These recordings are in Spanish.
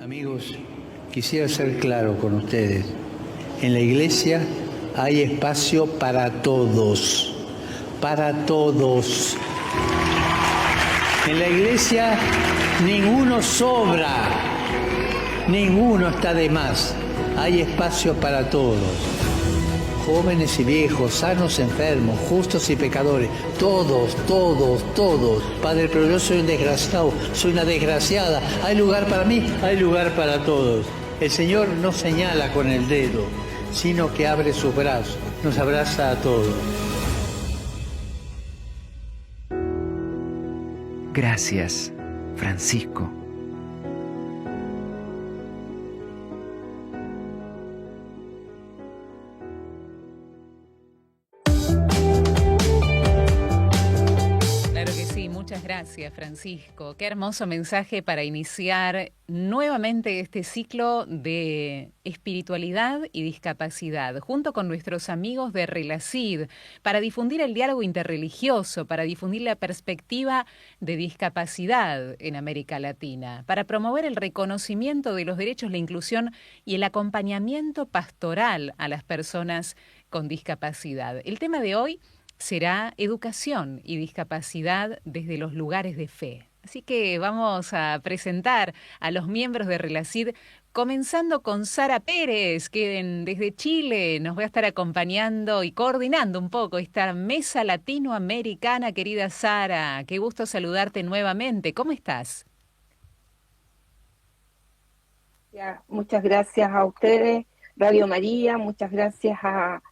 Amigos, quisiera ser claro con ustedes. En la iglesia hay espacio para todos, para todos. En la iglesia ninguno sobra, ninguno está de más. Hay espacio para todos. Jóvenes y viejos, sanos, enfermos, justos y pecadores, todos, todos, todos. Padre, pero yo soy un desgraciado, soy una desgraciada. Hay lugar para mí, hay lugar para todos. El Señor no señala con el dedo, sino que abre sus brazos, nos abraza a todos. Gracias, Francisco. Muchas gracias, Francisco. Qué hermoso mensaje para iniciar nuevamente este ciclo de espiritualidad y discapacidad, junto con nuestros amigos de Relacid, para difundir el diálogo interreligioso, para difundir la perspectiva de discapacidad en América Latina, para promover el reconocimiento de los derechos, la inclusión y el acompañamiento pastoral a las personas con discapacidad. El tema de hoy será educación y discapacidad desde los lugares de fe. Así que vamos a presentar a los miembros de Relacid, comenzando con Sara Pérez, que desde Chile nos va a estar acompañando y coordinando un poco esta mesa latinoamericana. Querida Sara, qué gusto saludarte nuevamente. ¿Cómo estás? Muchas gracias a ustedes, Radio María, muchas gracias a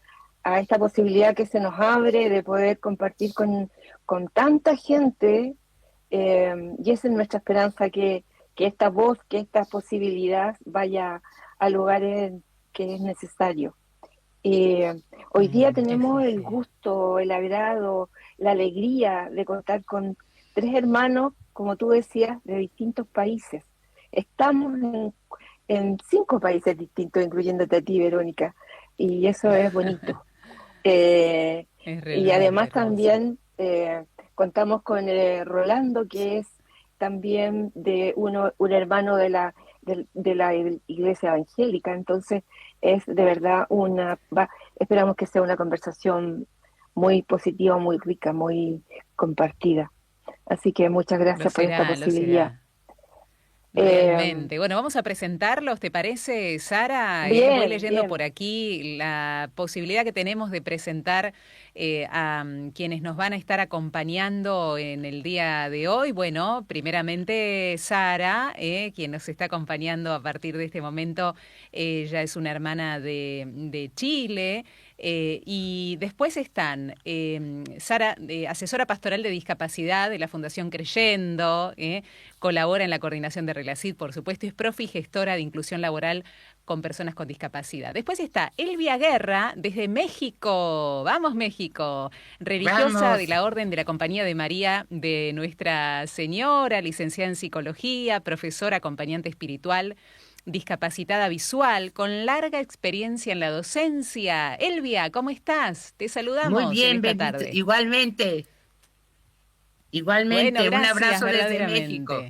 esta posibilidad que se nos abre de poder compartir con tanta gente, y esa es nuestra esperanza, que esta voz, que esta posibilidad vaya a lugares que es necesario. Hoy día tenemos el gusto, el agrado, la alegría de contar con 3 hermanos, como tú decías, de distintos países. Estamos en 5 países distintos, incluyéndote a ti, Verónica, y eso es bonito. Y además también contamos con Rolando, que es también un hermano de la Iglesia Evangélica. Entonces es de verdad esperamos que sea una conversación muy positiva, muy rica, muy compartida. Así que muchas gracias por esta posibilidad. Realmente. Bueno, vamos a presentarlos, ¿te parece, Sara? Voy leyendo por aquí la posibilidad que tenemos de presentar a quienes nos van a estar acompañando en el día de hoy. Bueno, primeramente Sara, quien nos está acompañando a partir de este momento, ella es una hermana de Chile. Y después están Sara, asesora pastoral de discapacidad de la Fundación Creyendo, colabora en la coordinación de Relacid, por supuesto, es profe y gestora de inclusión laboral con personas con discapacidad. Después está Elvia Guerra, desde México. ¡Vamos, México! Religiosa ¡Vamos! De la Orden de la Compañía de María de Nuestra Señora, licenciada en psicología, profesora, acompañante espiritual, discapacitada visual, con larga experiencia en la docencia. Elvia, ¿cómo estás? Te saludamos. Muy bien, en esta bendito. tarde. Igualmente, Bueno, gracias, un abrazo desde verdaderamente. México.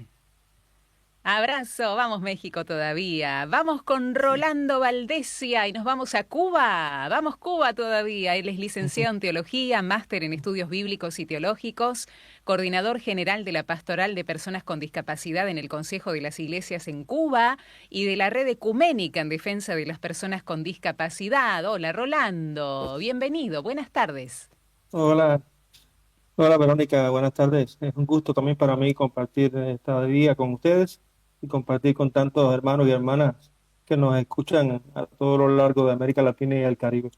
Abrazo, vamos México todavía. Vamos con Rolando Valdesia y nos vamos a Cuba. Vamos Cuba todavía. Él es licenciado en teología, máster en estudios bíblicos y teológicos, coordinador general de la Pastoral de Personas con Discapacidad en el Consejo de las Iglesias en Cuba y de la Red Ecuménica en Defensa de las Personas con Discapacidad. Hola Rolando, bienvenido, buenas tardes. Hola, hola Verónica, buenas tardes. Es un gusto también para mí compartir esta día con ustedes y compartir con tantos hermanos y hermanas que nos escuchan a todo lo largo de América Latina y el Caribe.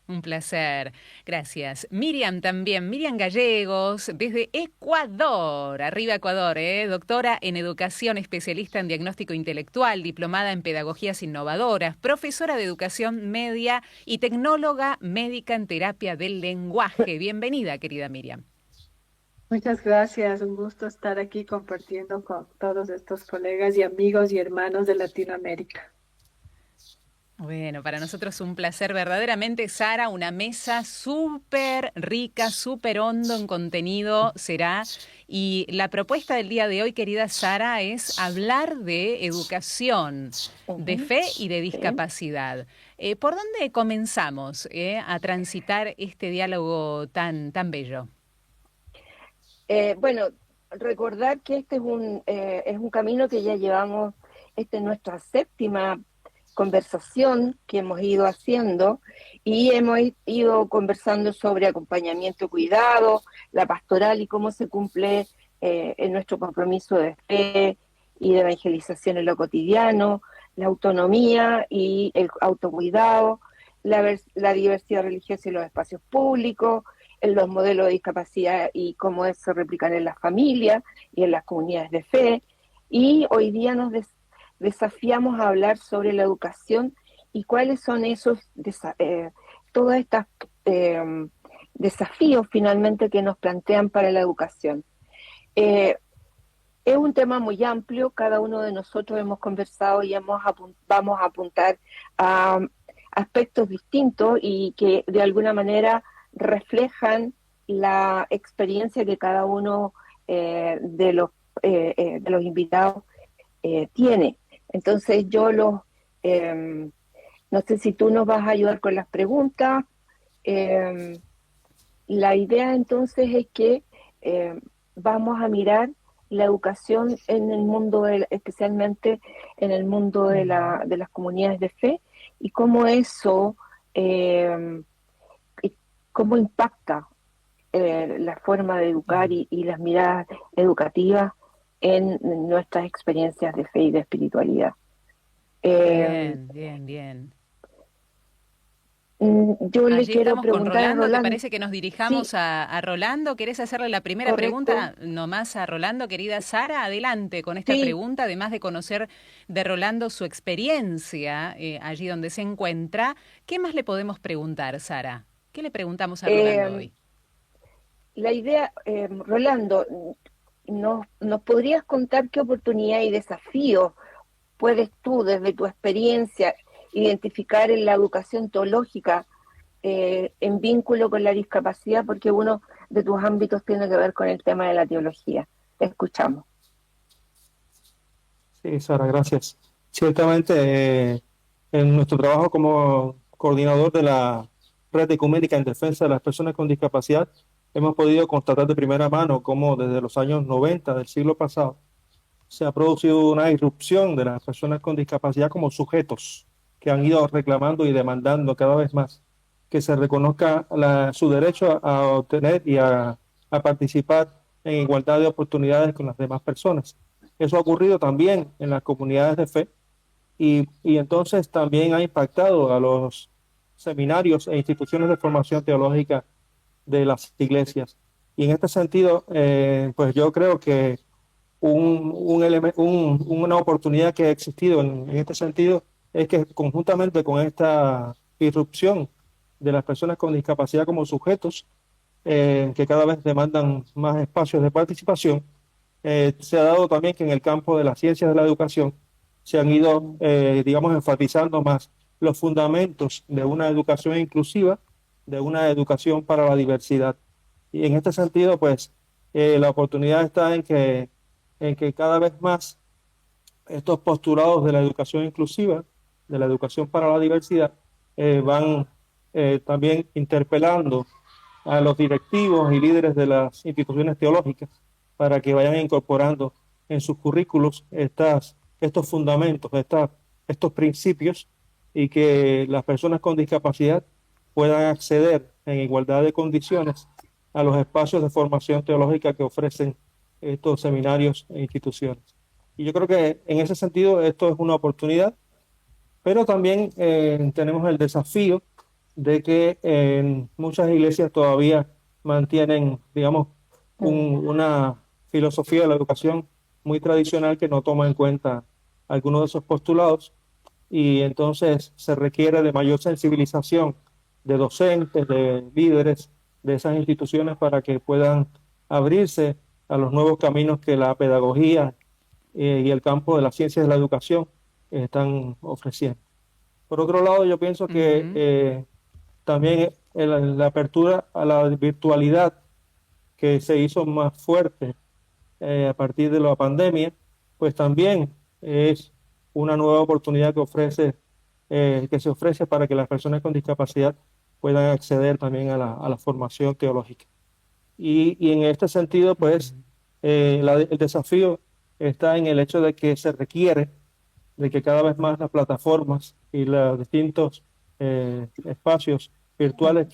Un placer, gracias. Miriam también, Miriam Gallegos, desde Ecuador, arriba Ecuador, doctora en educación, especialista en diagnóstico intelectual, diplomada en pedagogías innovadoras, profesora de educación media y tecnóloga médica en terapia del lenguaje. Bienvenida, querida Miriam. Muchas gracias, un gusto estar aquí compartiendo con todos estos colegas y amigos y hermanos de Latinoamérica. Bueno, para nosotros un placer verdaderamente, Sara, una mesa súper rica, súper hondo en contenido será. Y la propuesta del día de hoy, querida Sara, es hablar de educación, de Ujú, fe y de sí. discapacidad. ¿Por dónde comenzamos a transitar este diálogo tan bello? Bueno, recordar que este es un camino que ya llevamos, esta es nuestra séptima conversación que hemos ido haciendo y hemos ido conversando sobre acompañamiento y cuidado, la pastoral y cómo se cumple en nuestro compromiso de fe y de evangelización en lo cotidiano, la autonomía y el autocuidado, la diversidad religiosa y los espacios públicos, en los modelos de discapacidad y cómo se replican en las familias y en las comunidades de fe. Y hoy día desafiamos a hablar sobre la educación y cuáles son todos estos eh, desafíos finalmente que nos plantean para la educación. Eh, es un tema muy amplio, cada uno de nosotros hemos conversado y vamos a apuntar a aspectos distintos y que de alguna manera reflejan la experiencia que cada uno de los invitados tiene. Entonces no sé si tú nos vas a ayudar con las preguntas. Eh, la idea entonces es que vamos a mirar la educación en el mundo, especialmente en el mundo de las comunidades de fe, y cómo eso, eh, y cómo impacta la forma de educar y las miradas educativas en nuestras experiencias de fe y de espiritualidad. Eh, Bien, bien, bien. yo le Allí quiero estamos con preguntar a Rolando. ¿Te Roland, parece que nos sí, dirijamos a Rolando? ¿Querés hacerle la primera correcto, pregunta nomás a Rolando, querida Sara? Adelante con esta sí, pregunta, además de conocer de Rolando su experiencia allí donde se encuentra. ¿Qué más le podemos preguntar, Sara? ¿Qué le preguntamos a Rolando eh, hoy? la idea, Rolando, ¿nos podrías contar qué oportunidad y desafíos puedes tú, desde tu experiencia, identificar en la educación teológica en vínculo con la discapacidad? Porque uno de tus ámbitos tiene que ver con el tema de la teología. Te escuchamos. Sí, Sara, gracias. Ciertamente, en nuestro trabajo como coordinador de la Red Ecuménica en Defensa de las Personas con Discapacidad, hemos podido constatar de primera mano cómo desde los años 90 del siglo pasado se ha producido una irrupción de las personas con discapacidad como sujetos que han ido reclamando y demandando cada vez más que se reconozca su derecho a obtener y a participar en igualdad de oportunidades con las demás personas. Eso ha ocurrido también en las comunidades de fe y entonces también ha impactado a los seminarios e instituciones de formación teológica de las iglesias. Y en este sentido, pues yo creo que una oportunidad que ha existido en este sentido es que conjuntamente con esta irrupción de las personas con discapacidad como sujetos, que cada vez demandan más espacios de participación, se ha dado también que en el campo de las ciencias de la educación se han ido, digamos, enfatizando más los fundamentos de una educación inclusiva, de una educación para la diversidad. Y en este sentido, pues, la oportunidad está en que cada vez más estos postulados de la educación inclusiva, de la educación para la diversidad, van también interpelando a los directivos y líderes de las instituciones teológicas para que vayan incorporando en sus currículos estos fundamentos, estos principios y que las personas con discapacidad puedan acceder en igualdad de condiciones a los espacios de formación teológica que ofrecen estos seminarios e instituciones. Y yo creo que en ese sentido esto es una oportunidad, pero también tenemos el desafío de que muchas iglesias todavía mantienen, digamos, Mm. una filosofía de la educación muy tradicional que no toma en cuenta algunos de esos postulados y entonces se requiere de mayor sensibilización de docentes, de líderes de esas instituciones para que puedan abrirse a los nuevos caminos que la pedagogía y el campo de las ciencias de la educación están ofreciendo. Por otro lado, yo pienso que también la apertura a la virtualidad que se hizo más fuerte a partir de la pandemia, pues también es una nueva oportunidad que se ofrece para que las personas con discapacidad puedan acceder también a la formación teológica. Y en este sentido, pues, el desafío está en el hecho de que se requiere de que cada vez más las plataformas y los distintos espacios virtuales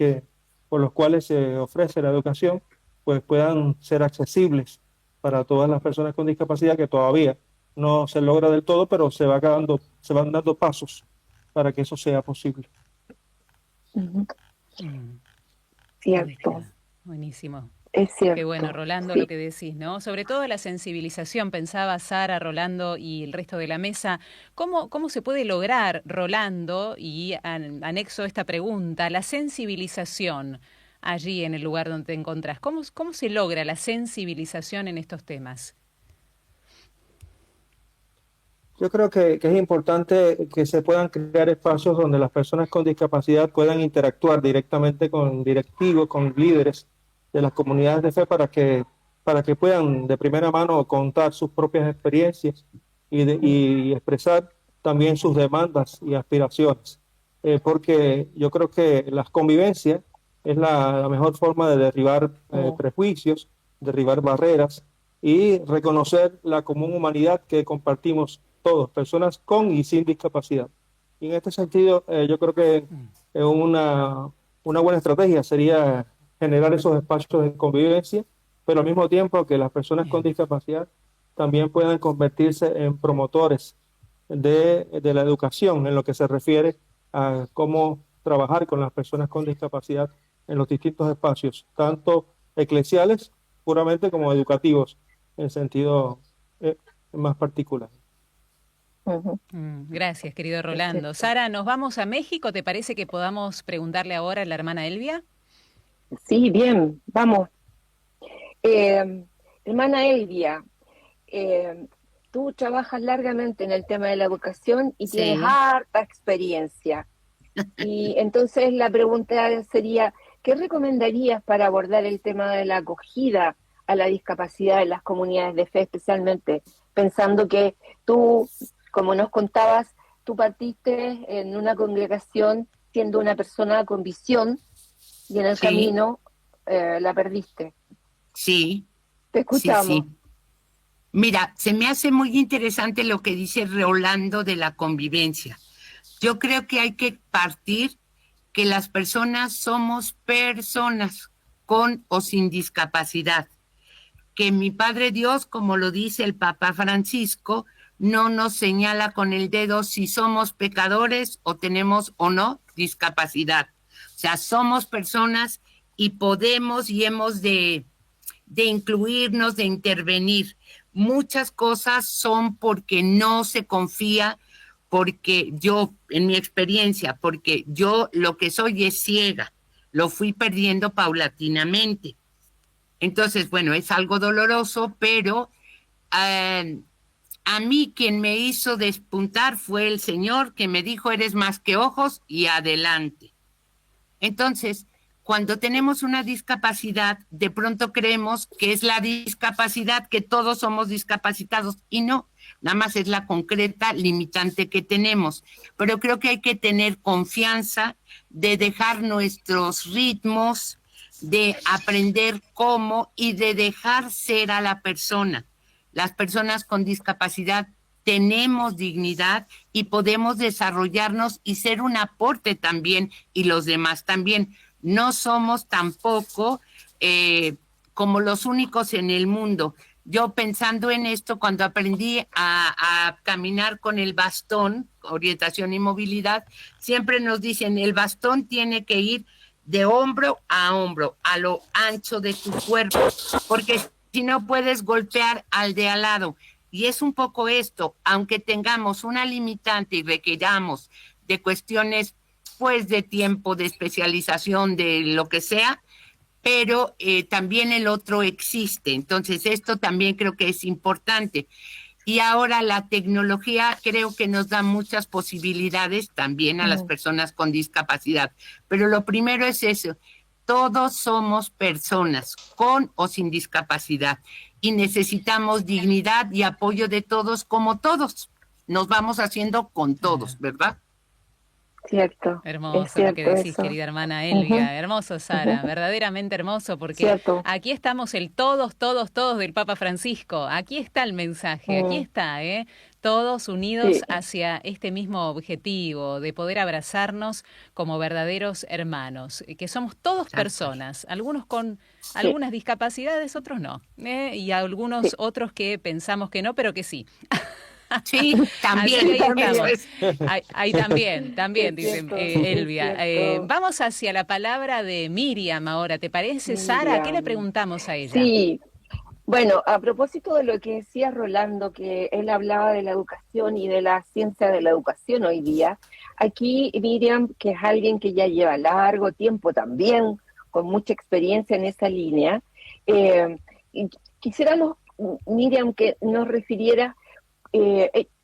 por los cuales se ofrece la educación, pues puedan ser accesibles para todas las personas con discapacidad, que todavía no se logra del todo, pero se van dando pasos para que eso sea posible. Cierto. Buenísimo. Es cierto. Qué bueno, Rolando, sí. Lo que decís, ¿no? Sobre todo la sensibilización, pensaba Sara, Rolando y el resto de la mesa. ¿Cómo se puede lograr, Rolando, y anexo esta pregunta, la sensibilización allí en el lugar donde te encontrás? ¿Cómo se logra la sensibilización en estos temas? Yo creo que es importante que se puedan crear espacios donde las personas con discapacidad puedan interactuar directamente con directivos, con líderes de las comunidades de fe para que puedan de primera mano contar sus propias experiencias y expresar también sus demandas y aspiraciones. Porque yo creo que la convivencia es la mejor forma de derribar prejuicios, derribar barreras y reconocer la común humanidad que compartimos todos, personas con y sin discapacidad. Y en este sentido, yo creo que una buena estrategia sería generar esos espacios de convivencia, pero al mismo tiempo que las personas con discapacidad también puedan convertirse en promotores de la educación en lo que se refiere a cómo trabajar con las personas con discapacidad en los distintos espacios, tanto eclesiales puramente como educativos en sentido más particular. Gracias, querido Rolando. Sara, nos vamos a México. ¿Te parece que podamos preguntarle ahora a la hermana Elvia? Sí, bien, vamos. Hermana Elvia, tú trabajas largamente en el tema de la educación y tienes harta experiencia. Y entonces la pregunta sería, ¿qué recomendarías para abordar el tema de la acogida a la discapacidad en las comunidades de fe, especialmente pensando que tú, como nos contabas, tú partiste en una congregación siendo una persona con visión y en el camino la perdiste? Sí. Te escuchamos. Sí. Mira, se me hace muy interesante lo que dice Rolando de la convivencia. Yo creo que hay que partir que las personas somos personas con o sin discapacidad. Que mi Padre Dios, como lo dice el Papa Francisco, no nos señala con el dedo si somos pecadores o tenemos o no discapacidad. O sea, somos personas y podemos y hemos de incluirnos, de intervenir. Muchas cosas son porque no se confía, porque yo, en mi experiencia, porque yo lo que soy es ciega, lo fui perdiendo paulatinamente. Entonces, bueno, es algo doloroso, pero a mí quien me hizo despuntar fue el Señor, que me dijo, eres más que ojos y adelante. Entonces, cuando tenemos una discapacidad, de pronto creemos que es la discapacidad, que todos somos discapacitados, y no, nada más es la concreta limitante que tenemos. Pero creo que hay que tener confianza de dejar nuestros ritmos, de aprender cómo y de dejar ser a la persona. Las personas con discapacidad tenemos dignidad y podemos desarrollarnos y ser un aporte también, y los demás también. No somos tampoco como los únicos en el mundo. Yo pensando en esto, cuando aprendí a caminar con el bastón, orientación y movilidad, siempre nos dicen, el bastón tiene que ir de hombro, a lo ancho de tu cuerpo, porque si no puedes golpear al de al lado. Y es un poco esto, aunque tengamos una limitante y requiramos de cuestiones pues de tiempo, de especialización, de lo que sea, pero también el otro existe. Entonces esto también creo que es importante. Y ahora la tecnología creo que nos da muchas posibilidades también a las personas con discapacidad. Pero lo primero es eso. Todos somos personas, con o sin discapacidad, y necesitamos dignidad y apoyo de todos como todos. Nos vamos haciendo con todos, ¿verdad? Cierto. Hermoso lo que decís, eso. querida hermana Elvia. Ujú, Hermoso, Sara. ujú. Verdaderamente hermoso, porque Cierto. aquí estamos el todos, todos, todos del Papa Francisco. Aquí está el mensaje, aquí está, ¿eh? Todos unidos Sí, hacia este mismo objetivo de poder abrazarnos como verdaderos hermanos, que somos todos Tal cual. personas, algunos con sí, algunas discapacidades, otros no, y algunos sí. otros que pensamos que no, pero que sí. Sí, Así también. que ahí Eso estamos. es. Ahí también, Es dice cierto, es Elvia. cierto. Vamos hacia la palabra de Miriam ahora, ¿te parece, Sara? ¿Qué le Miriam. preguntamos a ella? Sí, bueno, a propósito de lo que decía Rolando, que él hablaba de la educación y de la ciencia de la educación hoy día, aquí Miriam, que es alguien que ya lleva largo tiempo también, con mucha experiencia en esa línea, y quisiéramos, Miriam, que nos refiriera,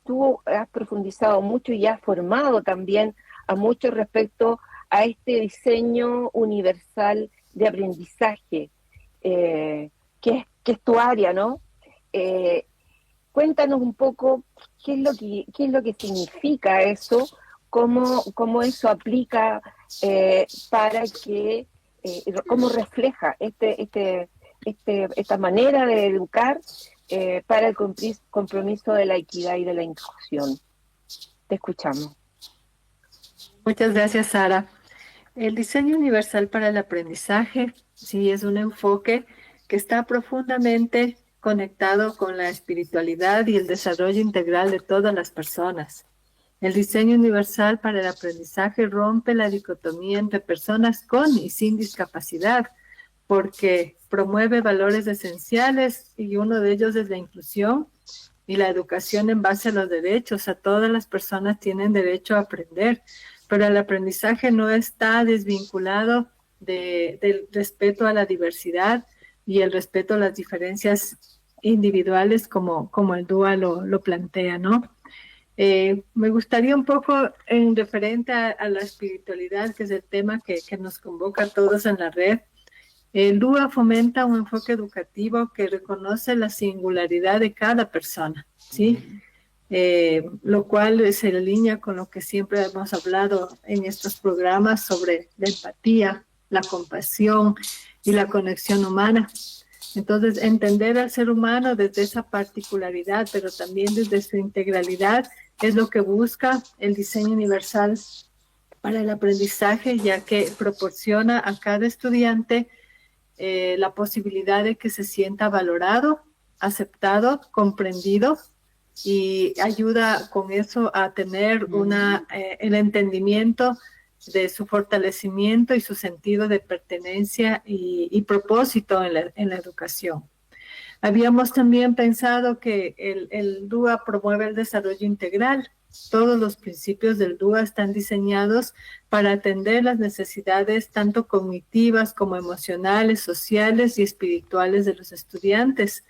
tú has profundizado mucho y has formado también a muchos respecto a este diseño universal de aprendizaje. Que es tu área, ¿no? Eh, Cuéntanos un poco qué es lo que significa eso, cómo eso aplica para que, cómo refleja esta manera de educar para el compromiso de la equidad y de la inclusión. Te escuchamos. Muchas gracias, Sara. El diseño universal para el aprendizaje, sí, es un enfoque que está profundamente conectado con la espiritualidad y el desarrollo integral de todas las personas. El diseño universal para el aprendizaje rompe la dicotomía entre personas con y sin discapacidad, porque promueve valores esenciales y uno de ellos es la inclusión y la educación en base a los derechos. A todas las personas tienen derecho a aprender, pero el aprendizaje no está desvinculado del respeto a la diversidad y el respeto a las diferencias individuales como el DUA lo plantea, ¿no? Me gustaría un poco en referente a la espiritualidad, que es el tema que nos convoca a todos en la red. El DUA fomenta un enfoque educativo que reconoce la singularidad de cada persona, ¿sí? Lo cual se alinea con lo que siempre hemos hablado en estos programas sobre la empatía, la compasión y la conexión humana. Entonces, entender al ser humano desde esa particularidad, pero también desde su integralidad, es lo que busca el diseño universal para el aprendizaje, ya que proporciona a cada estudiante la posibilidad de que se sienta valorado, aceptado, comprendido, y ayuda con eso a tener el entendimiento de su fortalecimiento y su sentido de pertenencia y propósito en la educación. Habíamos también pensado que el DUA promueve el desarrollo integral. Todos los principios del DUA están diseñados para atender las necesidades tanto cognitivas como emocionales, sociales y espirituales de los estudiantes,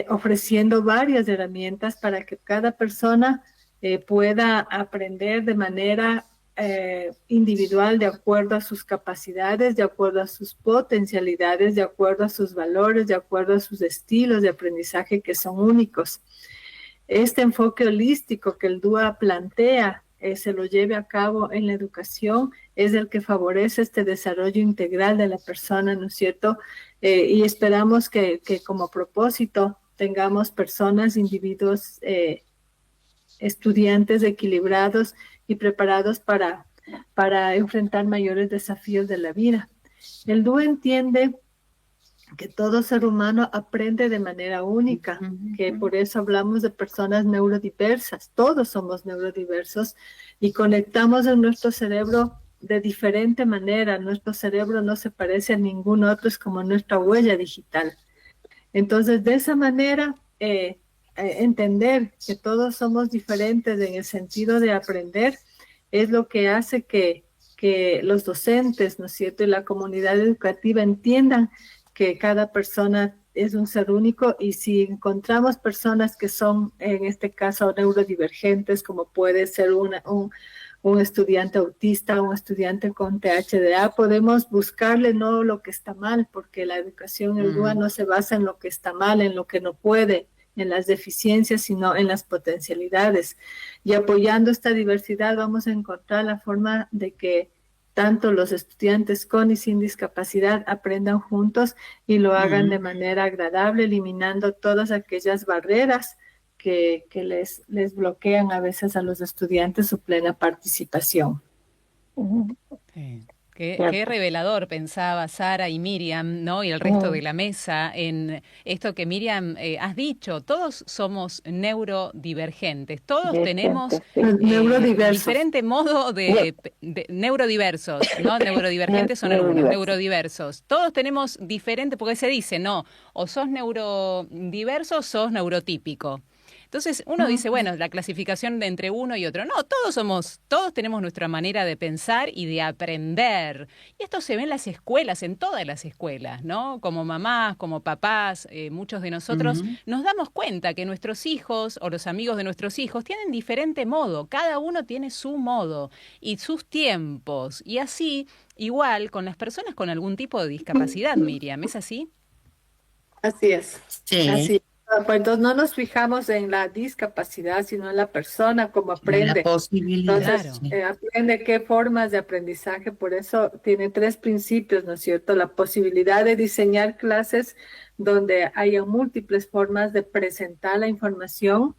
ofreciendo varias herramientas para que cada persona pueda aprender de manera individual, de acuerdo a sus capacidades, de acuerdo a sus potencialidades, de acuerdo a sus valores, de acuerdo a sus estilos de aprendizaje que son únicos. Este enfoque holístico que el DUA plantea se lo lleve a cabo en la educación es el que favorece este desarrollo integral de la persona, ¿no es cierto? Y esperamos que como propósito tengamos personas, individuos, estudiantes equilibrados y preparados para enfrentar mayores desafíos de la vida. El DUA entiende que todo ser humano aprende de manera única, que por eso hablamos de personas neurodiversas. Todos somos neurodiversos y conectamos en nuestro cerebro de diferente manera. Nuestro cerebro no se parece a ningún otro, es como nuestra huella digital. Entonces, de esa manera, entender que todos somos diferentes en el sentido de aprender es lo que hace que los docentes, ¿no es cierto?, y la comunidad educativa entiendan que cada persona es un ser único, y si encontramos personas que son, en este caso, neurodivergentes, como puede ser un estudiante autista, un estudiante con THDA, podemos buscarle no lo que está mal, porque la educación en el DUA no se basa en lo que está mal, en lo que no puede, en las deficiencias, sino en las potencialidades. Y apoyando esta diversidad vamos a encontrar la forma de que tanto los estudiantes con y sin discapacidad aprendan juntos y lo hagan de manera agradable, eliminando todas aquellas barreras que les bloquean a veces a los estudiantes su plena participación. Sí. Qué revelador, pensaba Sara y Miriam, ¿no? Y el resto de la mesa en esto que Miriam has dicho. Todos somos neurodivergentes, todos tenemos diferente modo de neurodiversos, ¿no? Neurodivergentes son algunos, neurodiversos. Todos tenemos diferente, porque se dice, no, o sos neurodiverso o sos neurotípico. Entonces uno dice, bueno, la clasificación de entre uno y otro. No, todos tenemos nuestra manera de pensar y de aprender. Y esto se ve en las escuelas, en todas las escuelas, ¿no? Como mamás, como papás, muchos de nosotros nos damos cuenta que nuestros hijos o los amigos de nuestros hijos tienen diferente modo. Cada uno tiene su modo y sus tiempos. Y así, igual, con las personas con algún tipo de discapacidad, Miriam, ¿es así? Así es. Sí. Así. Pues entonces no nos fijamos en la discapacidad, sino en la persona, cómo aprende. La posibilidad. Entonces, aprende qué formas de aprendizaje, por eso tiene 3 principios, ¿no es cierto? La posibilidad de diseñar clases donde haya múltiples formas de presentar la información,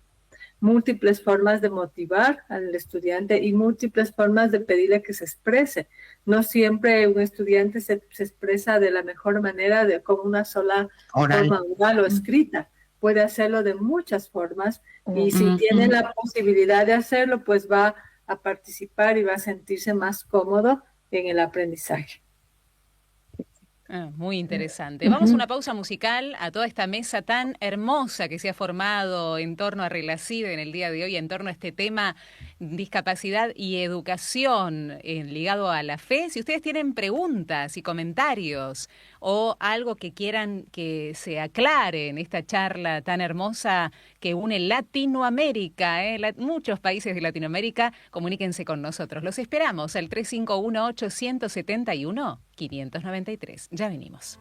múltiples formas de motivar al estudiante y múltiples formas de pedirle que se exprese. No siempre un estudiante se expresa de la mejor manera con una sola forma oral o escrita. Puede hacerlo de muchas formas y si tiene la posibilidad de hacerlo, pues va a participar y va a sentirse más cómodo en el aprendizaje. Muy interesante. Vamos a una pausa musical a toda esta mesa tan hermosa que se ha formado en torno a Relacide en el día de hoy, en torno a este tema discapacidad y educación ligado a la fe. Si ustedes tienen preguntas y comentarios o algo que quieran que se aclare en esta charla tan hermosa que une Latinoamérica, muchos países de Latinoamérica, comuníquense con nosotros. Los esperamos al 351-871-593. Ya venimos.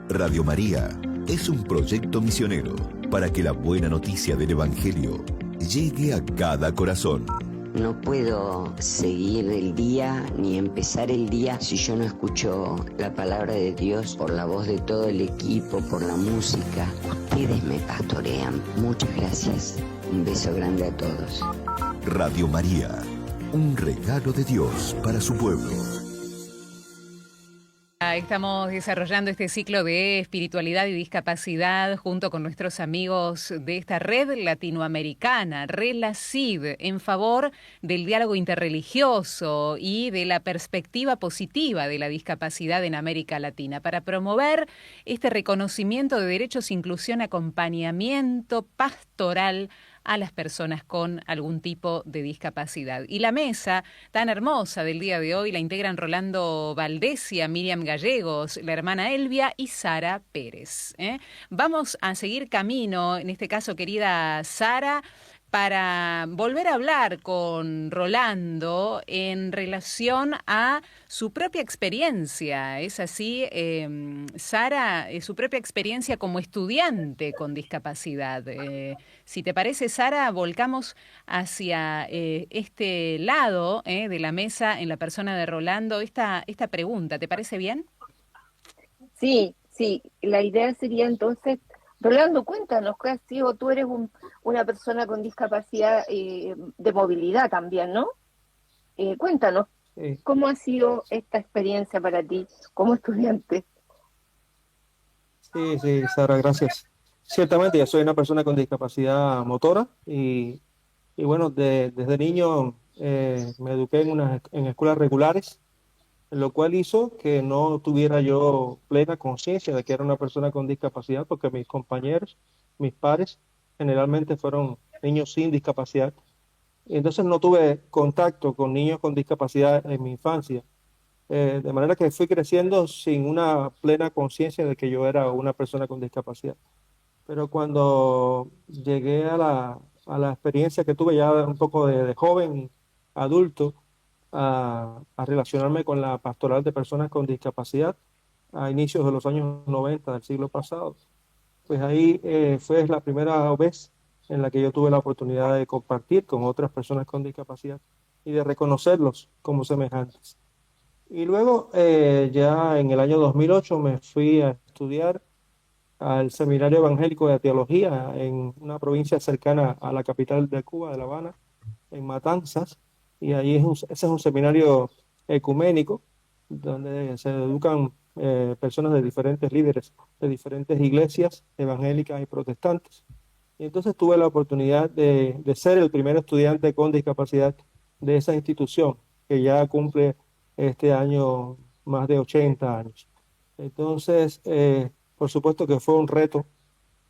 Radio María es un proyecto misionero para que la buena noticia del Evangelio llegue a cada corazón. No puedo seguir el día ni empezar el día si yo no escucho la palabra de Dios por la voz de todo el equipo, por la música. Ustedes me pastorean. Muchas gracias. Un beso grande a todos. Radio María, un regalo de Dios para su pueblo. Estamos desarrollando este ciclo de espiritualidad y discapacidad junto con nuestros amigos de esta red latinoamericana, Relacid, en favor del diálogo interreligioso y de la perspectiva positiva de la discapacidad en América Latina, para promover este reconocimiento de derechos, inclusión, acompañamiento pastoral a las personas con algún tipo de discapacidad. Y la mesa tan hermosa del día de hoy la integran Rolando Valdesia, Miriam Gallegos, la hermana Elvia y Sara Pérez. Vamos a seguir camino, en este caso, querida Sara, para volver a hablar con Rolando en relación a su propia experiencia. ¿Es así, Sara? Su propia experiencia como estudiante con discapacidad. Si te parece, Sara, volcamos hacia este lado de la mesa, en la persona de Rolando, esta pregunta. ¿Te parece bien? Sí, la idea sería entonces, Rolando, cuéntanos, ¿qué has sido? Tú eres una persona con discapacidad de movilidad también, ¿no? Cuéntanos, ¿cómo ha sido esta experiencia para ti como estudiante? Sí, Sara, gracias. Ciertamente, yo soy una persona con discapacidad motora y bueno, desde niño me eduqué en escuelas regulares, lo cual hizo que no tuviera yo plena conciencia de que era una persona con discapacidad, porque mis compañeros, mis pares, generalmente fueron niños sin discapacidad. Y entonces no tuve contacto con niños con discapacidad en mi infancia. de manera que fui creciendo sin una plena conciencia de que yo era una persona con discapacidad. Pero cuando llegué a la experiencia que tuve ya un poco de joven, adulto, a relacionarme con la pastoral de personas con discapacidad a inicios de los años 90 del siglo pasado, pues ahí fue la primera vez en la que yo tuve la oportunidad de compartir con otras personas con discapacidad y de reconocerlos como semejantes. Y luego, ya en el año 2008, me fui a estudiar al Seminario Evangélico de Teología en una provincia cercana a la capital de Cuba, de La Habana, en Matanzas, y ahí ese es un seminario ecuménico donde se educan personas de diferentes líderes, de diferentes iglesias evangélicas y protestantes. Y entonces tuve la oportunidad de ser el primer estudiante con discapacidad de esa institución, que ya cumple este año más de 80 años. Entonces, por supuesto que fue un reto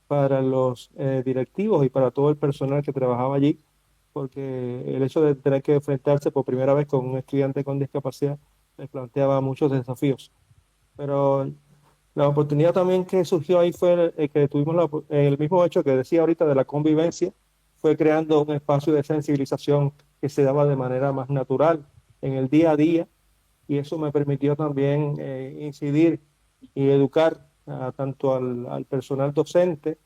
para los directivos y para todo el personal que trabajaba allí, porque el hecho de tener que enfrentarse por primera vez con un estudiante con discapacidad les planteaba muchos desafíos. Pero la oportunidad también que surgió ahí fue que tuvimos el mismo hecho que decía ahorita de la convivencia, fue creando un espacio de sensibilización que se daba de manera más natural en el día a día, y eso me permitió también incidir y educar tanto al personal docente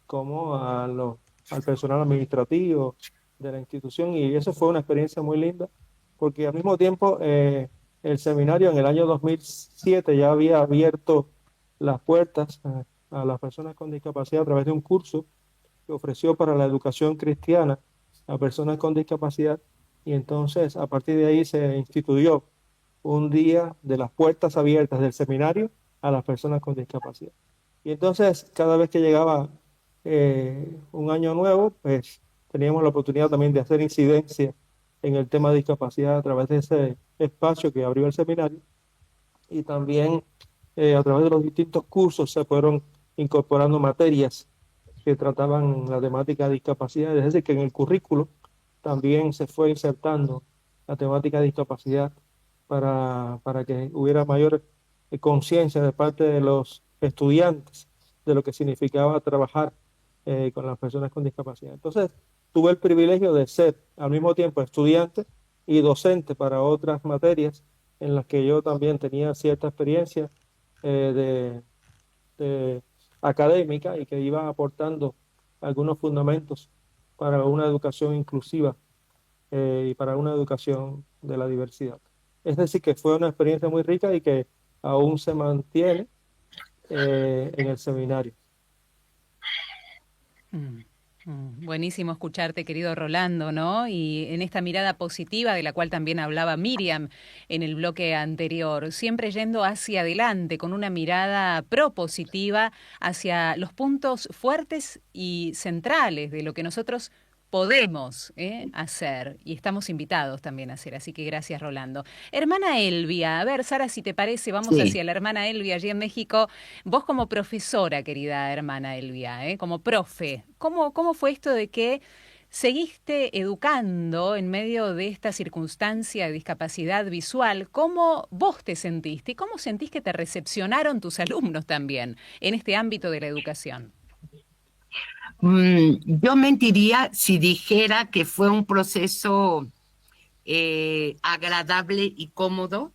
como al personal administrativo de la institución, y eso fue una experiencia muy linda, porque al mismo tiempo el seminario en el año 2007 ya había abierto las puertas a las personas con discapacidad a través de un curso que ofreció para la educación cristiana a personas con discapacidad, y entonces a partir de ahí se instituyó un día de las puertas abiertas del seminario a las personas con discapacidad. Y entonces cada vez que llegaba un año nuevo, pues teníamos la oportunidad también de hacer incidencia en el tema de discapacidad a través de ese espacio que abrió el seminario, y también a través de los distintos cursos se fueron incorporando materias que trataban la temática de discapacidad, es decir, que en el currículo también se fue insertando la temática de discapacidad para que hubiera mayor conciencia de parte de los estudiantes de lo que significaba trabajar con las personas con discapacidad. Entonces, tuve el privilegio de ser al mismo tiempo estudiante y docente para otras materias en las que yo también tenía cierta experiencia de académica, y que iba aportando algunos fundamentos para una educación inclusiva y para una educación de la diversidad. Es decir, que fue una experiencia muy rica y que aún se mantiene en el seminario. Buenísimo escucharte, querido Rolando, ¿no? Y en esta mirada positiva de la cual también hablaba Miriam en el bloque anterior, siempre yendo hacia adelante, con una mirada propositiva hacia los puntos fuertes y centrales de lo que nosotros podemos hacer, y estamos invitados también a hacer, así que gracias, Rolando. Hermana Elvia, a ver, Sara, si te parece, vamos hacia la hermana Elvia allí en México. Vos como profesora, querida hermana Elvia, como profe, ¿cómo fue esto de que seguiste educando en medio de esta circunstancia de discapacidad visual? ¿Cómo vos te sentiste y cómo sentís que te recepcionaron tus alumnos también en este ámbito de la educación? Yo mentiría si dijera que fue un proceso agradable y cómodo,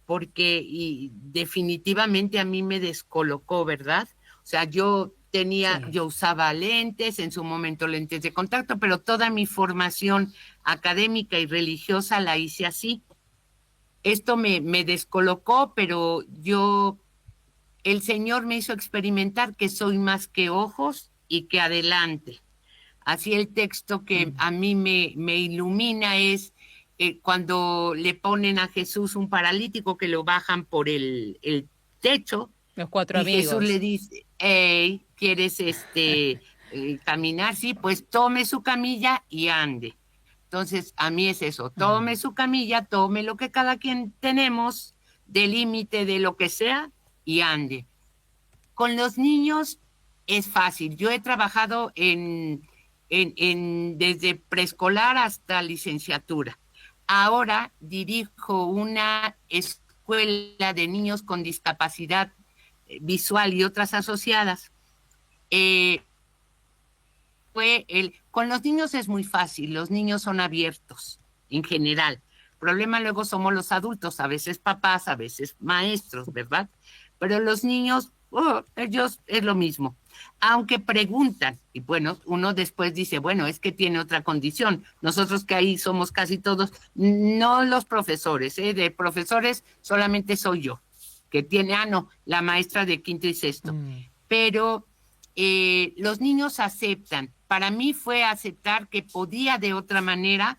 porque definitivamente a mí me descolocó, ¿verdad? O sea, yo usaba lentes, en su momento lentes de contacto, pero toda mi formación académica y religiosa la hice así. Esto me descolocó, pero el Señor me hizo experimentar que soy más que ojos y que adelante. Así el texto que a mí me ilumina es cuando le ponen a Jesús un paralítico que lo bajan por el techo. Los cuatro amigos. Jesús le dice, hey, ¿quieres caminar? Sí, pues tome su camilla y ande. Entonces, a mí es eso, tome su camilla, tome lo que cada quien tenemos, del límite de lo que sea, y ande. Con los niños es fácil. Yo he trabajado desde preescolar hasta licenciatura. Ahora dirijo una escuela de niños con discapacidad visual y otras asociadas, con los niños es muy fácil, los niños son abiertos en general. El problema luego somos los adultos, a veces papás, a veces maestros, ¿verdad? Pero los niños, ellos es lo mismo. Aunque preguntan, y bueno, uno después dice, bueno, es que tiene otra condición. Nosotros que ahí somos casi todos, no los profesores, de profesores solamente soy yo, que tiene, no, la maestra de quinto y sexto. Pero los niños aceptan. Para mí fue aceptar que podía de otra manera.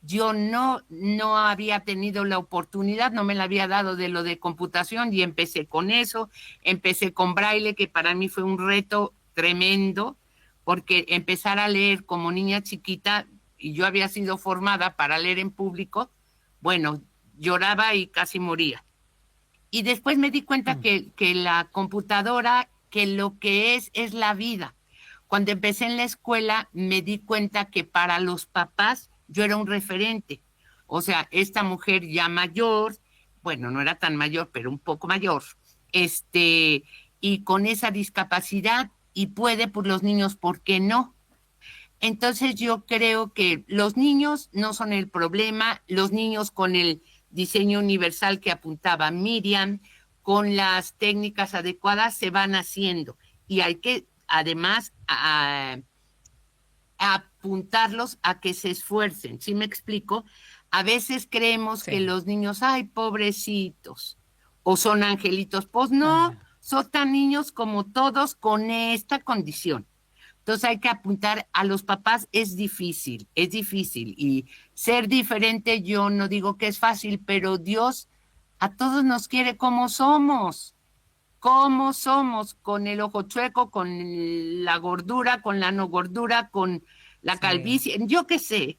Yo no había tenido la oportunidad, no me la había dado de lo de computación y empecé con eso, empecé con braille, que para mí fue un reto tremendo, porque empezar a leer como niña chiquita, y yo había sido formada para leer en público, bueno, lloraba y casi moría. Y después me di cuenta que la computadora, que lo que es la vida. Cuando empecé en la escuela, me di cuenta que para los papás yo era un referente. O sea, esta mujer ya mayor, bueno, no era tan mayor, pero un poco mayor, y con esa discapacidad, y puede por los niños, ¿por qué no? Entonces yo creo que los niños no son el problema, los niños con el diseño universal que apuntaba Miriam, con las técnicas adecuadas se van haciendo, y hay que además apuntarlos a que se esfuercen. ¿Sí me explico? A veces creemos que los niños, ay, pobrecitos, o son angelitos. Pues no, son tan niños como todos con esta condición. Entonces hay que apuntar a los papás, es difícil, y ser diferente, yo no digo que es fácil, pero Dios a todos nos quiere como somos, con el ojo chueco, con la gordura, con la no gordura, con la calvicie, yo qué sé,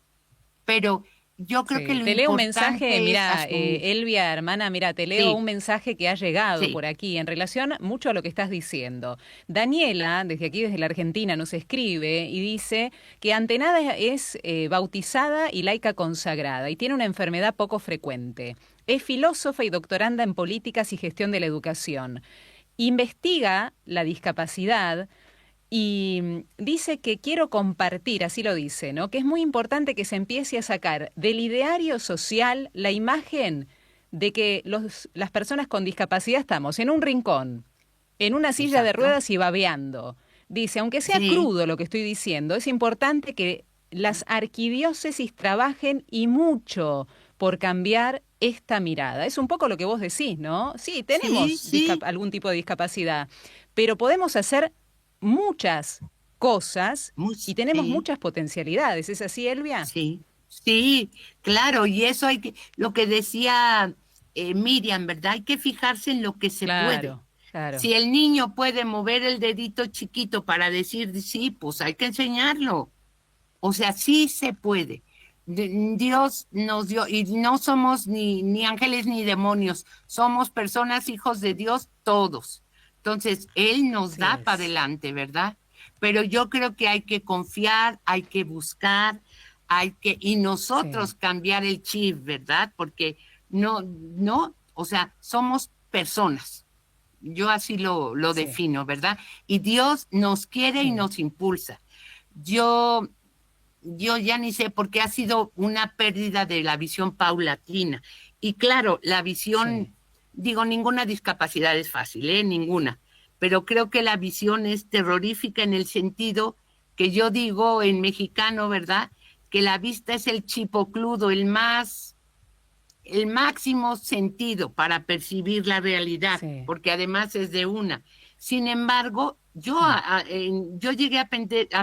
pero yo creo que lo te leo un importante mensaje, mira, es Elvia, hermana, mira, te leo un mensaje que ha llegado por aquí en relación mucho a lo que estás diciendo. Daniela, desde aquí, desde la Argentina, nos escribe y dice que ante nada es bautizada y laica consagrada y tiene una enfermedad poco frecuente. Es filósofa y doctoranda en políticas y gestión de la educación. Investiga la discapacidad y dice que quiero compartir, así lo dice, ¿no? Que es muy importante que se empiece a sacar del ideario social la imagen de que las personas con discapacidad estamos en un rincón, en una silla de ruedas y babeando. Dice, aunque sea crudo lo que estoy diciendo, es importante que las arquidiócesis trabajen y mucho por cambiar esta mirada. Es un poco lo que vos decís, ¿no? Sí, tenemos algún tipo de discapacidad, pero podemos hacer muchas cosas y tenemos muchas potencialidades. ¿Es así, Elvia? Sí, claro, y eso hay que, lo que decía Miriam, ¿verdad? Hay que fijarse en lo que se puede. Claro. Si el niño puede mover el dedito chiquito para decir sí, pues hay que enseñarlo. O sea, sí se puede. Dios nos dio, y no somos ni ángeles ni demonios, somos personas, hijos de Dios, todos. Entonces, Él nos da para adelante, ¿verdad? Pero yo creo que hay que confiar, hay que buscar, y nosotros cambiar el chip, ¿verdad? Porque o sea, somos personas. Yo así lo defino, ¿verdad? Y Dios nos quiere y nos impulsa. Yo ya ni sé, porque ha sido una pérdida de la visión paulatina. Y claro, la visión, digo, ninguna discapacidad es fácil, ninguna. Pero creo que la visión es terrorífica en el sentido que yo digo en mexicano, ¿verdad? Que la vista es el chipocludo, el máximo sentido para percibir la realidad, porque además es de una. Sin embargo, yo llegué a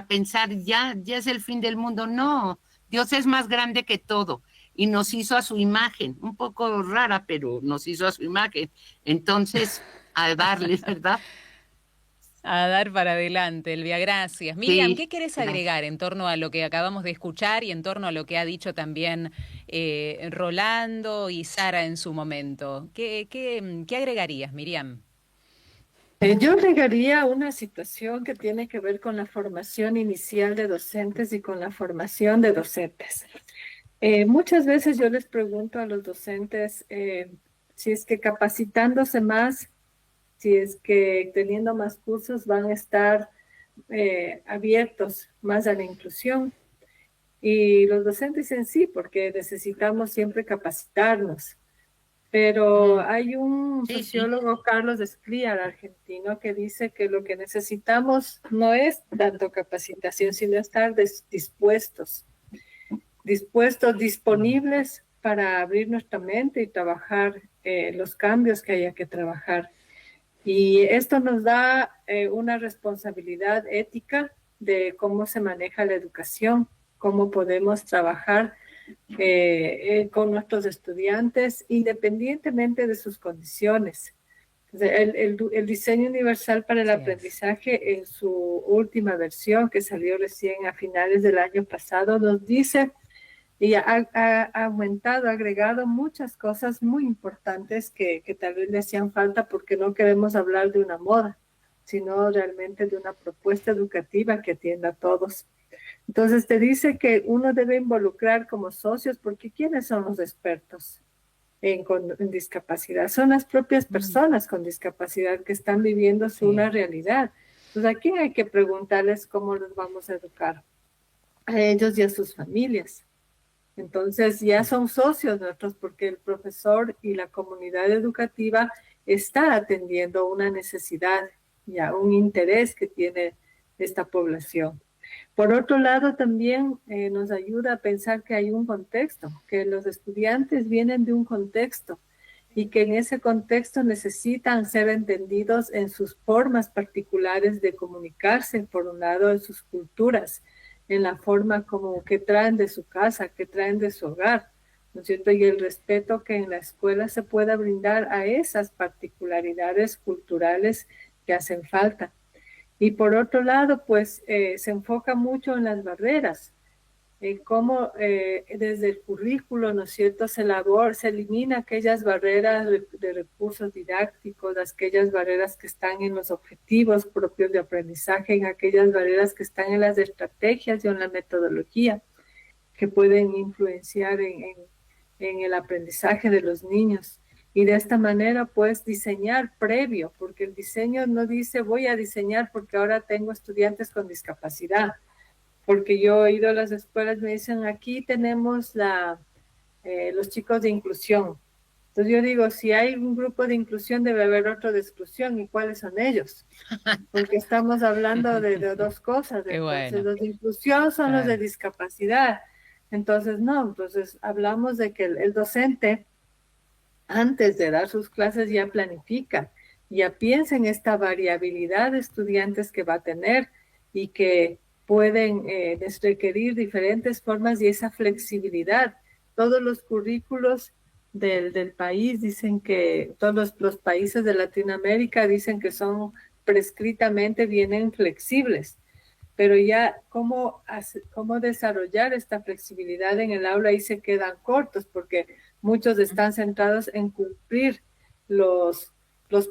pensar, ya es el fin del mundo. No, Dios es más grande que todo y nos hizo a su imagen, un poco rara, pero nos hizo a su imagen. Entonces, a darle, ¿verdad? A dar para adelante, Elvia, gracias. Miriam, ¿qué querés agregar en torno a lo que acabamos de escuchar y en torno a lo que ha dicho también Rolando y Sara en su momento? ¿Qué agregarías, Miriam? Yo agregaría una situación que tiene que ver con la formación inicial de docentes y con la formación de docentes. Muchas veces yo les pregunto a los docentes si es que capacitándose más, si es que teniendo más cursos van a estar abiertos más a la inclusión. Y los docentes en sí, porque necesitamos siempre capacitarnos. Pero hay un sociólogo, Carlos Escliar, argentino, que dice que lo que necesitamos no es tanto capacitación, sino estar dispuestos, disponibles para abrir nuestra mente y trabajar los cambios que haya que trabajar. Y esto nos da una responsabilidad ética de cómo se maneja la educación, cómo podemos trabajar con nuestros estudiantes independientemente de sus condiciones. El diseño universal para el aprendizaje en su última versión, que salió recién a finales del año pasado, nos dice y ha aumentado, ha agregado muchas cosas muy importantes que tal vez le hacían falta, porque no queremos hablar de una moda, sino realmente de una propuesta educativa que atienda a todos. Entonces te dice que uno debe involucrar como socios, porque ¿quiénes son los expertos en discapacidad? Son las propias personas con discapacidad que están viviendo una realidad. Entonces, ¿a quién hay que preguntarles cómo los vamos a educar? A ellos y a sus familias. Entonces ya son socios nuestros, porque el profesor y la comunidad educativa está atendiendo una necesidad, ya un interés que tiene esta población. Por otro lado, también nos ayuda a pensar que hay un contexto, que los estudiantes vienen de un contexto y que en ese contexto necesitan ser entendidos en sus formas particulares de comunicarse, por un lado, en sus culturas, en la forma como que traen de su casa, que traen de su hogar, ¿no es cierto? Y el respeto que en la escuela se pueda brindar a esas particularidades culturales que hacen falta. Y por otro lado, pues se enfoca mucho en las barreras, en cómo desde el currículo, ¿no es cierto?, se elimina aquellas barreras de recursos didácticos, aquellas barreras que están en los objetivos propios de aprendizaje, en aquellas barreras que están en las estrategias y en la metodología que pueden influenciar en el aprendizaje de los niños. Y de esta manera, pues, diseñar previo, porque el diseño no dice voy a diseñar porque ahora tengo estudiantes con discapacidad. Porque yo he ido a las escuelas, me dicen, aquí tenemos los chicos de inclusión. Entonces yo digo, si hay un grupo de inclusión, debe haber otro de exclusión. ¿Y cuáles son ellos? Porque estamos hablando de dos cosas. Entonces, los de inclusión son los de discapacidad. Entonces, no, entonces hablamos de que el docente, antes de dar sus clases, ya planifica, ya piensa en esta variabilidad de estudiantes que va a tener y que pueden requerir diferentes formas, y esa flexibilidad. Todos los currículos del país dicen que, todos los países de Latinoamérica dicen que son prescritamente, vienen flexibles, pero ya cómo desarrollar esta flexibilidad en el aula, ahí se quedan cortos, porque muchos están centrados en cumplir los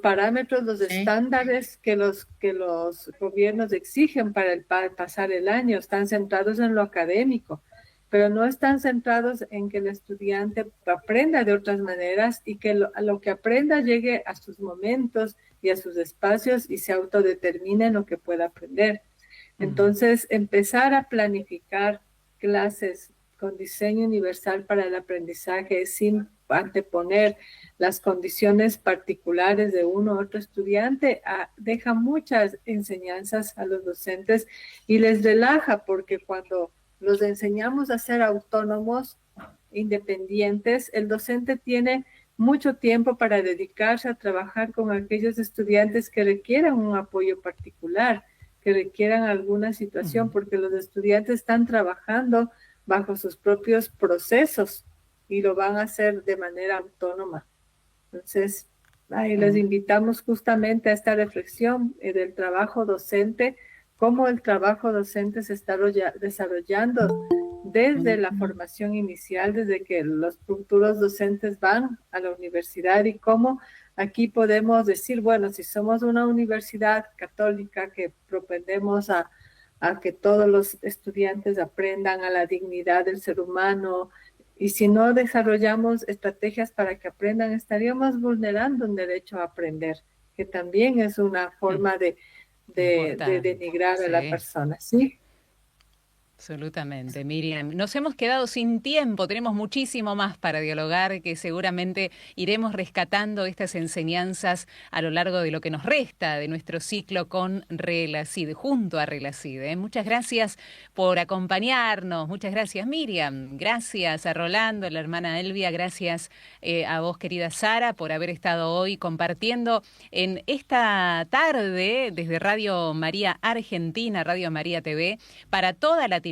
parámetros, los estándares que los gobiernos exigen para pasar el año. Están centrados en lo académico, pero no están centrados en que el estudiante aprenda de otras maneras y que lo que aprenda llegue a sus momentos y a sus espacios y se autodetermine en lo que pueda aprender. Entonces, empezar a planificar clases con diseño universal para el aprendizaje sin anteponer las condiciones particulares de uno u otro estudiante, deja muchas enseñanzas a los docentes y les relaja, porque cuando los enseñamos a ser autónomos, independientes, el docente tiene mucho tiempo para dedicarse a trabajar con aquellos estudiantes que requieran un apoyo particular, que requieran alguna situación, porque los estudiantes están trabajando bajo sus propios procesos y lo van a hacer de manera autónoma. Entonces, ahí les invitamos justamente a esta reflexión del trabajo docente, cómo el trabajo docente se está desarrollando desde la formación inicial, desde que los futuros docentes van a la universidad, y cómo aquí podemos decir, bueno, si somos una universidad católica que propendemos a que todos los estudiantes aprendan a la dignidad del ser humano Y si no desarrollamos estrategias para que aprendan, estaríamos vulnerando un derecho a aprender, que también es una forma de denigrar a la persona, ¿sí? Absolutamente, Miriam. Nos hemos quedado sin tiempo, tenemos muchísimo más para dialogar, que seguramente iremos rescatando estas enseñanzas a lo largo de lo que nos resta de nuestro ciclo con Relacid, junto a Relacid. Muchas gracias por acompañarnos, muchas gracias Miriam, gracias a Rolando, la hermana Elvia, gracias a vos querida Sara por haber estado hoy compartiendo en esta tarde desde Radio María Argentina, Radio María TV, para toda Latinoamérica,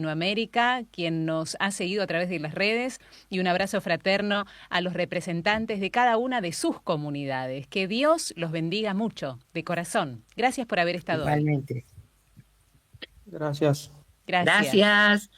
quien nos ha seguido a través de las redes, y un abrazo fraterno a los representantes de cada una de sus comunidades. Que Dios los bendiga mucho, de corazón. Gracias por haber estado Igualmente. Gracias. Gracias. Gracias.